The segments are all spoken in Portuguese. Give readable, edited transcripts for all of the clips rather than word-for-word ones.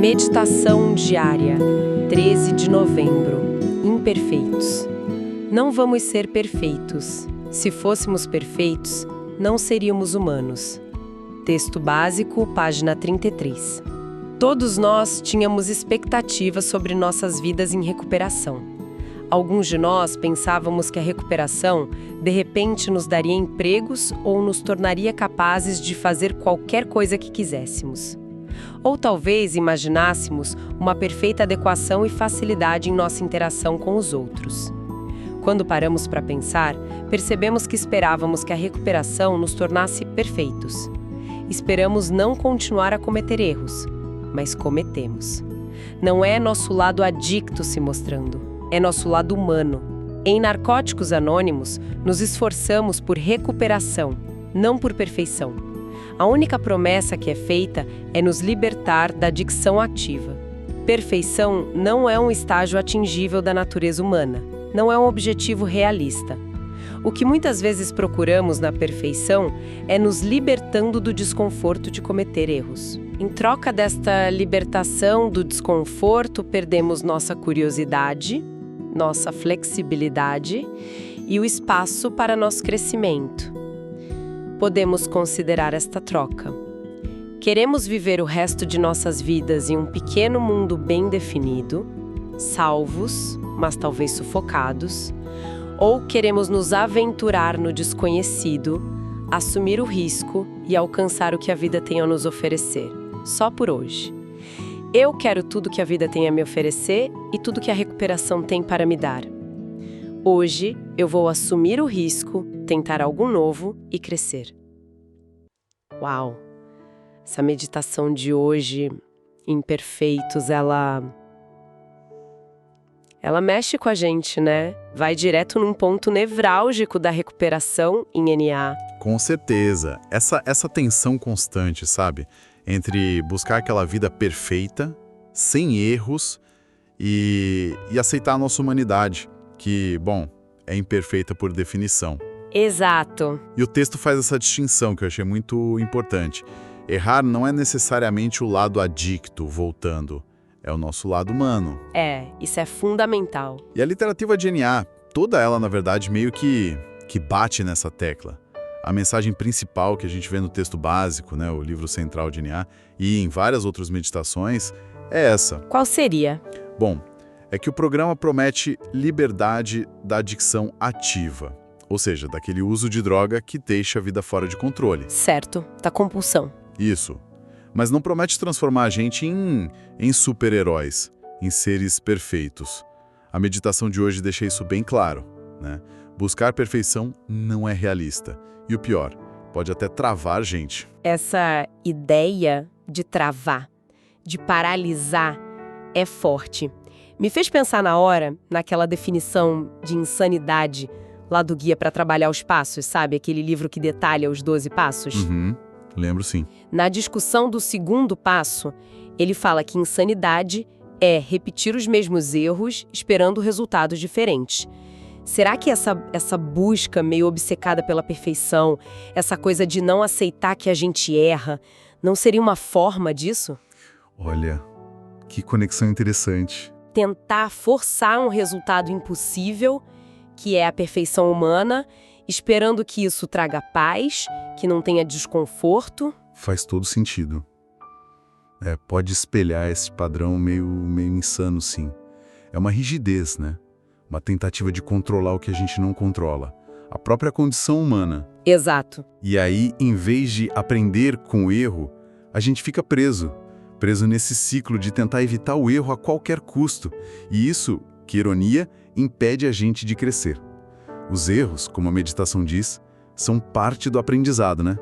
Meditação diária, 13 de novembro. Imperfeitos. Não vamos ser perfeitos. Se fôssemos perfeitos, não seríamos humanos. Texto básico, página 33. Todos nós tínhamos expectativas sobre nossas vidas em recuperação. Alguns de nós pensávamos que a recuperação, de repente, nos daria empregos ou nos tornaria capazes de fazer qualquer coisa que quiséssemos. Ou talvez imaginássemos uma perfeita adequação e facilidade em nossa interação com os outros. Quando paramos para pensar, percebemos que esperávamos que a recuperação nos tornasse perfeitos. Esperamos não continuar a cometer erros, mas cometemos. Não é nosso lado adicto se mostrando, é nosso lado humano. Em Narcóticos Anônimos, nos esforçamos por recuperação, não por perfeição. A única promessa que é feita é nos libertar da adicção ativa. Perfeição não é um estágio atingível da natureza humana, não é um objetivo realista. O que muitas vezes procuramos na perfeição é nos libertando do desconforto de cometer erros. Em troca desta libertação do desconforto, perdemos nossa curiosidade, nossa flexibilidade e o espaço para nosso crescimento. Podemos considerar esta troca. Queremos viver o resto de nossas vidas em um pequeno mundo bem definido, salvos, mas talvez sufocados, ou queremos nos aventurar no desconhecido, assumir o risco e alcançar o que a vida tem a nos oferecer, só por hoje. Eu quero tudo que a vida tem a me oferecer e tudo que a recuperação tem para me dar. Hoje, eu vou assumir o risco, tentar algo novo e crescer. Uau! Essa meditação de hoje, Imperfeitos, ela mexe com a gente, né? Vai direto num ponto nevrálgico da recuperação em NA. Com certeza. Essa tensão constante, sabe? Entre buscar aquela vida perfeita, sem erros, e aceitar a nossa humanidade, que, bom, é imperfeita por definição. Exato. E o texto faz essa distinção que eu achei muito importante. Errar não é necessariamente o lado adicto voltando, é o nosso lado humano. Isso é fundamental. E a literatura de NA, toda ela, na verdade, meio que bate nessa tecla. A mensagem principal que a gente vê no texto básico, né, o livro central de NA, e em várias outras meditações, é essa. Qual seria? Bom, é que o programa promete liberdade da adicção ativa. Ou seja, daquele uso de droga que deixa a vida fora de controle. Certo, da compulsão. Isso. Mas não promete transformar a gente em super-heróis, em seres perfeitos. A meditação de hoje deixa isso bem claro, né? Buscar perfeição não é realista. E o pior, pode até travar a gente. Essa ideia de travar, de paralisar, é forte. Me fez pensar na hora, naquela definição de insanidade lá do Guia para Trabalhar os Passos, sabe? Aquele livro que detalha os 12 passos. Lembro sim. Na discussão do segundo passo, ele fala que insanidade é repetir os mesmos erros esperando resultados diferentes. Será que essa busca meio obcecada pela perfeição, essa coisa de não aceitar que a gente erra, não seria uma forma disso? Olha, que conexão interessante. Tentar forçar um resultado impossível, que é a perfeição humana, esperando que isso traga paz, que não tenha desconforto. Faz todo sentido. Pode espelhar esse padrão meio insano, sim. É uma rigidez, né? Uma tentativa de controlar o que a gente não controla. A própria condição humana. Exato. E aí, em vez de aprender com o erro, a gente fica preso nesse ciclo de tentar evitar o erro a qualquer custo. E isso, que ironia, impede a gente de crescer. Os erros, como a meditação diz, são parte do aprendizado, né?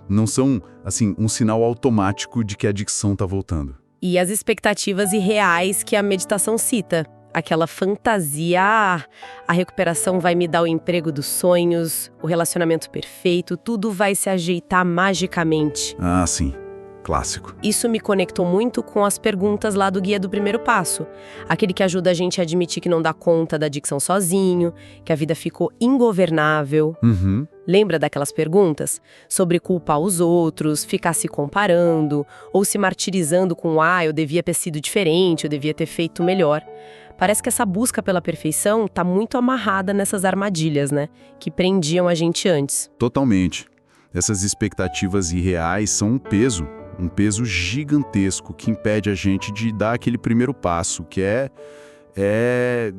Não são, assim, um sinal automático de que a adicção está voltando. E as expectativas irreais que a meditação cita. Aquela fantasia, a recuperação vai me dar o emprego dos sonhos, o relacionamento perfeito, tudo vai se ajeitar magicamente. Ah, sim. Clássico. Isso me conectou muito com as perguntas lá do Guia do Primeiro Passo. Aquele que ajuda a gente a admitir que não dá conta da adicção sozinho, que a vida ficou ingovernável. Lembra daquelas perguntas? Sobre culpar os outros, ficar se comparando, ou se martirizando com eu devia ter sido diferente, eu devia ter feito melhor. Parece que essa busca pela perfeição está muito amarrada nessas armadilhas, né? Que prendiam a gente antes. Totalmente. Essas expectativas irreais são um peso gigantesco que impede a gente de dar aquele primeiro passo, que é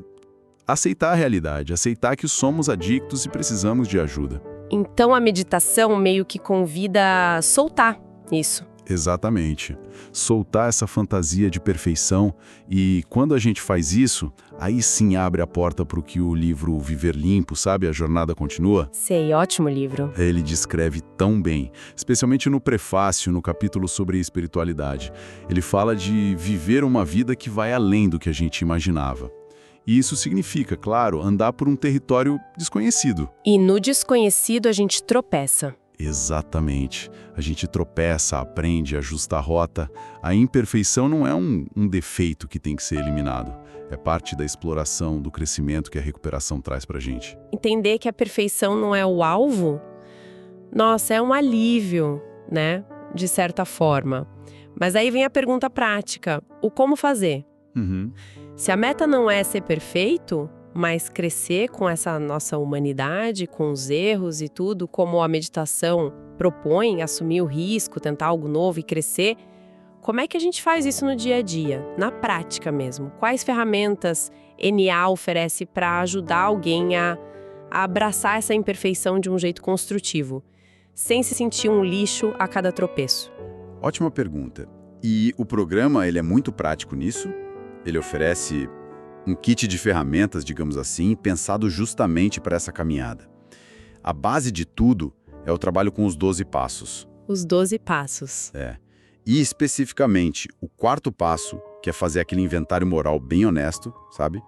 aceitar a realidade, aceitar que somos adictos e precisamos de ajuda. Então a meditação meio que convida a soltar isso. Exatamente. Soltar essa fantasia de perfeição e quando a gente faz isso, aí sim abre a porta para o que o livro Viver Limpo, sabe? A Jornada Continua. Sei, ótimo livro. Ele descreve tão bem, especialmente no prefácio, no capítulo sobre espiritualidade. Ele fala de viver uma vida que vai além do que a gente imaginava. E isso significa, claro, andar por um território desconhecido. E no desconhecido a gente tropeça. Exatamente. A gente tropeça, aprende, ajusta a rota. A imperfeição não é um defeito que tem que ser eliminado. É parte da exploração, do crescimento que a recuperação traz pra gente. Entender que a perfeição não é o alvo, nossa, é um alívio, né? De certa forma. Mas aí vem a pergunta prática: o como fazer? Se a meta não é ser perfeito, mas crescer com essa nossa humanidade, com os erros e tudo, como a meditação propõe, assumir o risco, tentar algo novo e crescer, como é que a gente faz isso no dia a dia, na prática mesmo? Quais ferramentas NA oferece para ajudar alguém a abraçar essa imperfeição de um jeito construtivo, sem se sentir um lixo a cada tropeço? Ótima pergunta. E o programa, ele é muito prático nisso? Ele oferece um kit de ferramentas, digamos assim, pensado justamente para essa caminhada. A base de tudo é o trabalho com os 12 passos. Os 12 passos. E especificamente o quarto passo, que é fazer aquele inventário moral bem honesto, sabe?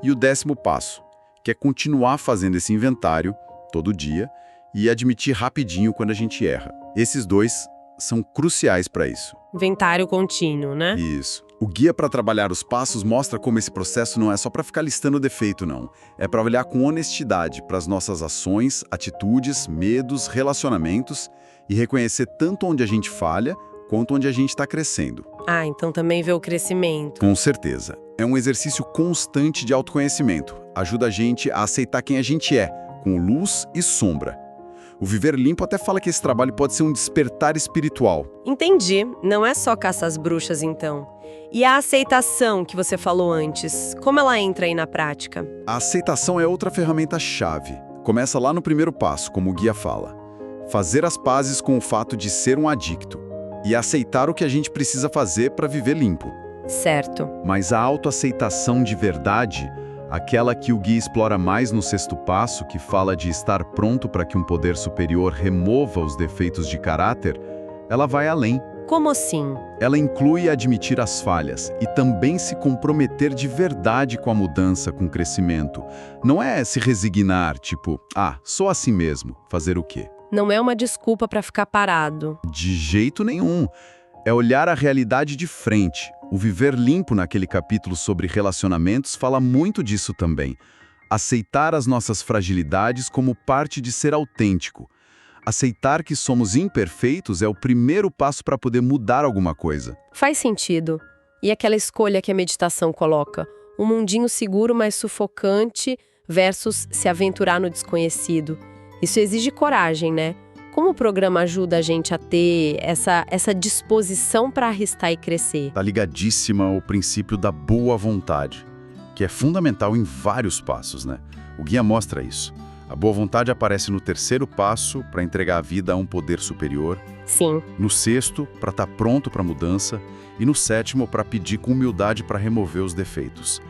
E o 10º passo, que é continuar fazendo esse inventário todo dia e admitir rapidinho quando a gente erra. Esses dois são cruciais para isso. Inventário contínuo, né? Isso. O guia para trabalhar os passos mostra como esse processo não é só para ficar listando defeito, não. É para olhar com honestidade para as nossas ações, atitudes, medos, relacionamentos e reconhecer tanto onde a gente falha quanto onde a gente está crescendo. Então também vê o crescimento. Com certeza. É um exercício constante de autoconhecimento. Ajuda a gente a aceitar quem a gente é, com luz e sombra. O Viver Limpo até fala que esse trabalho pode ser um despertar espiritual. Entendi. Não é só caça às bruxas, então. E a aceitação que você falou antes, como ela entra aí na prática? A aceitação é outra ferramenta-chave. Começa lá no primeiro passo, como o guia fala. Fazer as pazes com o fato de ser um adicto. E aceitar o que a gente precisa fazer para viver limpo. Certo. Mas a autoaceitação de verdade, aquela que o guia explora mais no 6º passo, que fala de estar pronto para que um poder superior remova os defeitos de caráter, ela vai além. Como assim? Ela inclui admitir as falhas e também se comprometer de verdade com a mudança, com o crescimento. Não é se resignar, tipo, sou assim mesmo, fazer o quê? Não é uma desculpa para ficar parado. De jeito nenhum. É olhar a realidade de frente. O Viver Limpo, naquele capítulo sobre relacionamentos, fala muito disso também. Aceitar as nossas fragilidades como parte de ser autêntico. Aceitar que somos imperfeitos é o primeiro passo para poder mudar alguma coisa. Faz sentido. E aquela escolha que a meditação coloca? Um mundinho seguro, mas sufocante, versus se aventurar no desconhecido. Isso exige coragem, né? Como o programa ajuda a gente a ter essa disposição para arriscar e crescer? Está ligadíssima ao princípio da boa vontade, que é fundamental em vários passos, né? O guia mostra isso. A boa vontade aparece no 3º passo, para entregar a vida a um poder superior. Sim. No 6º, para estar pronto para a mudança. E no 7º, para pedir com humildade para remover os defeitos.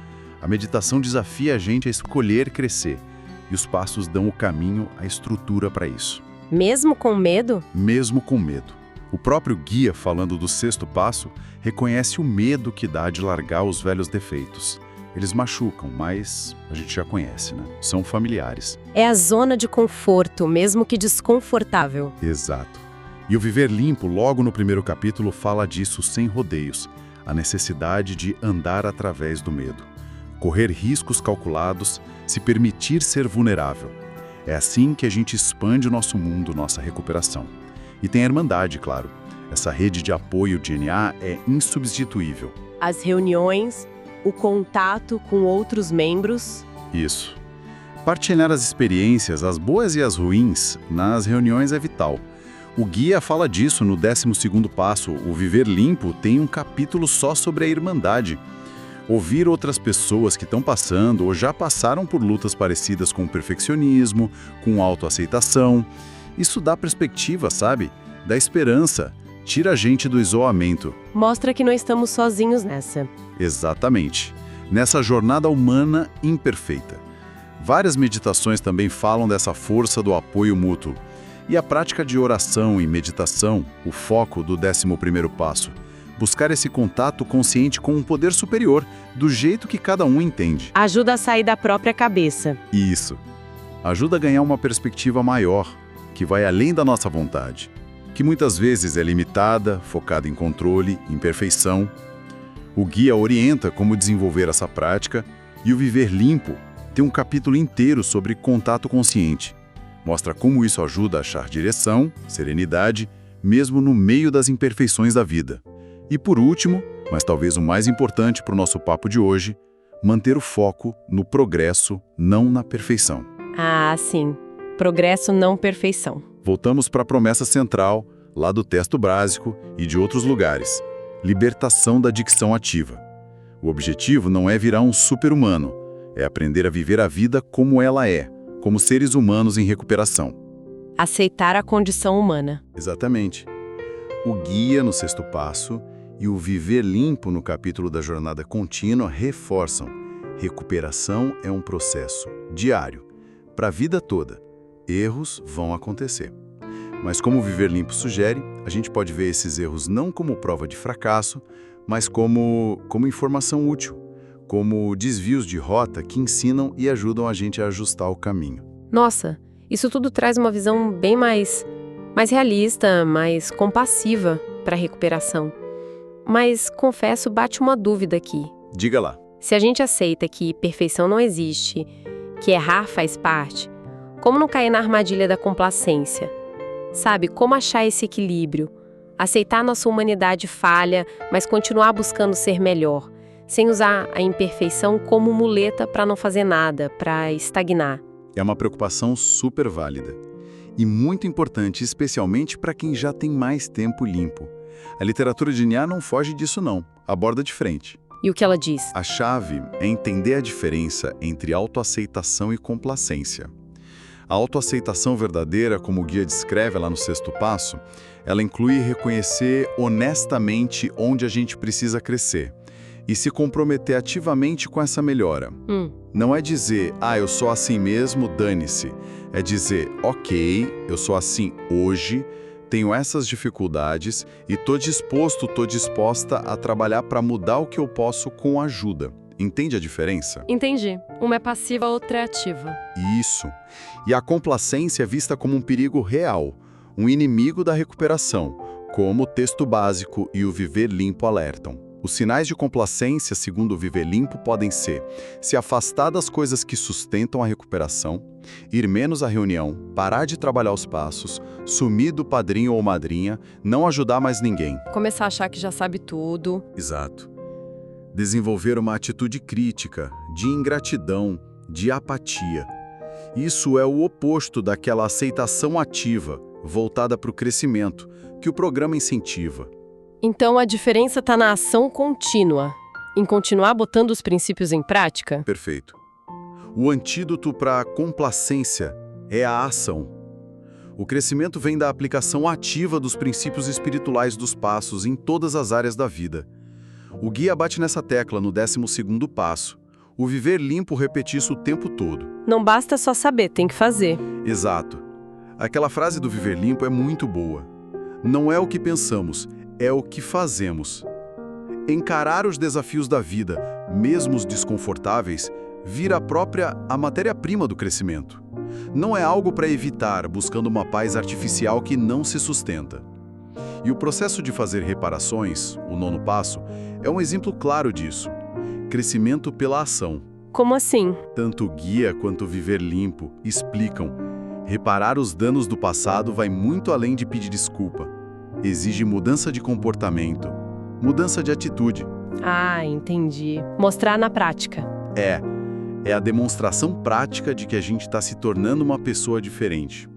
A meditação desafia a gente a escolher crescer. E os passos dão o caminho, a estrutura para isso. Mesmo com medo? Mesmo com medo. O próprio guia, falando do 6º passo, reconhece o medo que dá de largar os velhos defeitos. Eles machucam, mas a gente já conhece, né? São familiares. É a zona de conforto, mesmo que desconfortável. Exato. E o Viver Limpo, logo no 1º capítulo, fala disso sem rodeios. A necessidade de andar através do medo. Correr riscos calculados, se permitir ser vulnerável. É assim que a gente expande o nosso mundo, nossa recuperação. E tem a Irmandade, claro. Essa rede de apoio DNA é insubstituível. As reuniões, o contato com outros membros. Isso. Partilhar as experiências, as boas e as ruins, nas reuniões é vital. O guia fala disso no 12º passo. O Viver Limpo tem um capítulo só sobre a Irmandade. Ouvir outras pessoas que estão passando ou já passaram por lutas parecidas com o perfeccionismo, com autoaceitação. Isso dá perspectiva, sabe? Dá esperança. Tira a gente do isolamento. Mostra que não estamos sozinhos nessa. Exatamente. Nessa jornada humana imperfeita. Várias meditações também falam dessa força do apoio mútuo. E a prática de oração e meditação, o foco do 11º passo. Buscar esse contato consciente com um poder superior, do jeito que cada um entende. Ajuda a sair da própria cabeça. Isso. Ajuda a ganhar uma perspectiva maior, que vai além da nossa vontade. Que muitas vezes é limitada, focada em controle, em perfeição. O guia orienta como desenvolver essa prática e o Viver Limpo tem um capítulo inteiro sobre contato consciente. Mostra como isso ajuda a achar direção, serenidade, mesmo no meio das imperfeições da vida. E por último, mas talvez o mais importante para o nosso papo de hoje, manter o foco no progresso, não na perfeição. Ah, sim. Progresso, não perfeição. Voltamos para a promessa central, lá do texto básico e de outros lugares. Libertação da dicção ativa. O objetivo não é virar um super-humano, é aprender a viver a vida como ela é, como seres humanos em recuperação. Aceitar a condição humana. Exatamente. O guia no 6º passo e o Viver Limpo no capítulo da jornada contínua reforçam. Recuperação é um processo diário, para a vida toda. Erros vão acontecer. Mas como o Viver Limpo sugere, a gente pode ver esses erros não como prova de fracasso, mas como informação útil, como desvios de rota que ensinam e ajudam a gente a ajustar o caminho. Nossa, isso tudo traz uma visão bem mais realista, mais compassiva para a recuperação. Mas, confesso, bate uma dúvida aqui. Diga lá. Se a gente aceita que perfeição não existe, que errar faz parte, como não cair na armadilha da complacência? Sabe, como achar esse equilíbrio? Aceitar nossa humanidade falha, mas continuar buscando ser melhor, sem usar a imperfeição como muleta para não fazer nada, para estagnar. É uma preocupação super válida. E muito importante, especialmente para quem já tem mais tempo limpo. A literatura de Nha não foge disso não, aborda de frente. E o que ela diz? A chave é entender a diferença entre autoaceitação e complacência. A autoaceitação verdadeira, como o guia descreve lá no 6º passo, ela inclui reconhecer honestamente onde a gente precisa crescer e se comprometer ativamente com essa melhora. Não é dizer, eu sou assim mesmo, dane-se. É dizer, ok, eu sou assim hoje, tenho essas dificuldades e tô disposta a trabalhar para mudar o que eu posso com ajuda. Entende a diferença? Entendi. Uma é passiva, outra é ativa. Isso. E a complacência é vista como um perigo real, um inimigo da recuperação, como o texto básico e o Viver Limpo alertam. Os sinais de complacência, segundo o Viver Limpo, podem ser se afastar das coisas que sustentam a recuperação, ir menos à reunião, parar de trabalhar os passos, sumir do padrinho ou madrinha, não ajudar mais ninguém. Começar a achar que já sabe tudo. Exato. Desenvolver uma atitude crítica, de ingratidão, de apatia. Isso é o oposto daquela aceitação ativa, voltada para o crescimento, que o programa incentiva. Então a diferença está na ação contínua, em continuar botando os princípios em prática? Perfeito. O antídoto para a complacência é a ação. O crescimento vem da aplicação ativa dos princípios espirituais dos passos em todas as áreas da vida. O guia bate nessa tecla no 12º passo. O Viver Limpo repete isso o tempo todo. Não basta só saber, tem que fazer. Exato. Aquela frase do Viver Limpo é muito boa. Não é o que pensamos, é o que fazemos. Encarar os desafios da vida, mesmo os desconfortáveis, vira a matéria-prima do crescimento. Não é algo para evitar, buscando uma paz artificial que não se sustenta. E o processo de fazer reparações, o 9º passo, é um exemplo claro disso. Crescimento pela ação. Como assim? Tanto o guia quanto o Viver Limpo explicam. Reparar os danos do passado vai muito além de pedir desculpa. Exige mudança de comportamento, mudança de atitude. Ah, entendi. Mostrar na prática. É a demonstração prática de que a gente está se tornando uma pessoa diferente.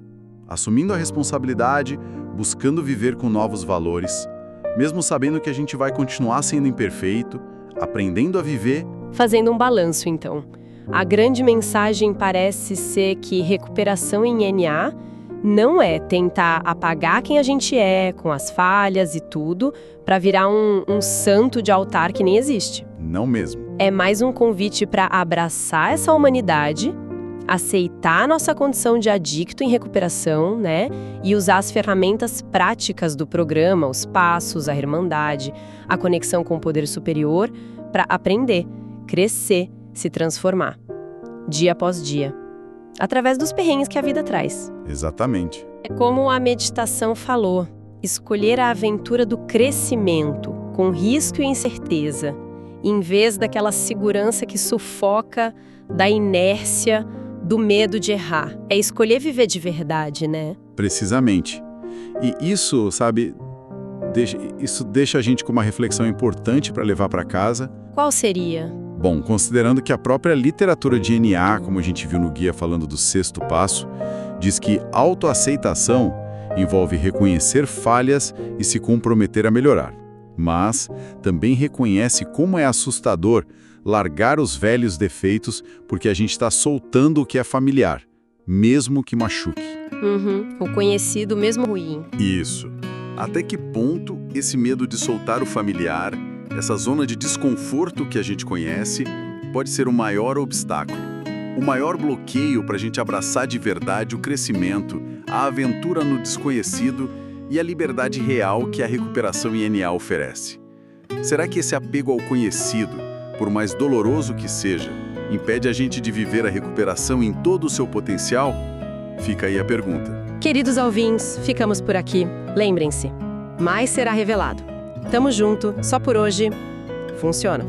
Assumindo a responsabilidade, buscando viver com novos valores, mesmo sabendo que a gente vai continuar sendo imperfeito, aprendendo a viver. Fazendo um balanço, então. A grande mensagem parece ser que recuperação em NA não é tentar apagar quem a gente é, com as falhas e tudo, para virar um santo de altar que nem existe. Não mesmo. É mais um convite para abraçar essa humanidade, aceitar a nossa condição de adicto em recuperação, né? E usar as ferramentas práticas do programa, os passos, a irmandade, a conexão com o poder superior, para aprender, crescer, se transformar, dia após dia, através dos perrengues que a vida traz. Exatamente. É como a meditação falou, escolher a aventura do crescimento, com risco e incerteza, em vez daquela segurança que sufoca, da inércia, do medo de errar. É escolher viver de verdade, né? Precisamente. E isso, sabe, isso deixa a gente com uma reflexão importante para levar para casa. Qual seria? Bom, considerando que a própria literatura de NA, como a gente viu no guia falando do 6º passo, diz que autoaceitação envolve reconhecer falhas e se comprometer a melhorar. Mas também reconhece como é assustador largar os velhos defeitos porque a gente está soltando o que é familiar, mesmo que machuque. O conhecido mesmo ruim. Isso. Até que ponto esse medo de soltar o familiar, essa zona de desconforto que a gente conhece, pode ser o maior obstáculo, o maior bloqueio para a gente abraçar de verdade o crescimento, a aventura no desconhecido e a liberdade real que a recuperação em NA oferece. Será que esse apego ao conhecido, por mais doloroso que seja, impede a gente de viver a recuperação em todo o seu potencial? Fica aí a pergunta. Queridos ouvintes, ficamos por aqui. Lembrem-se, mais será revelado. Tamo junto, só por hoje. Funciona.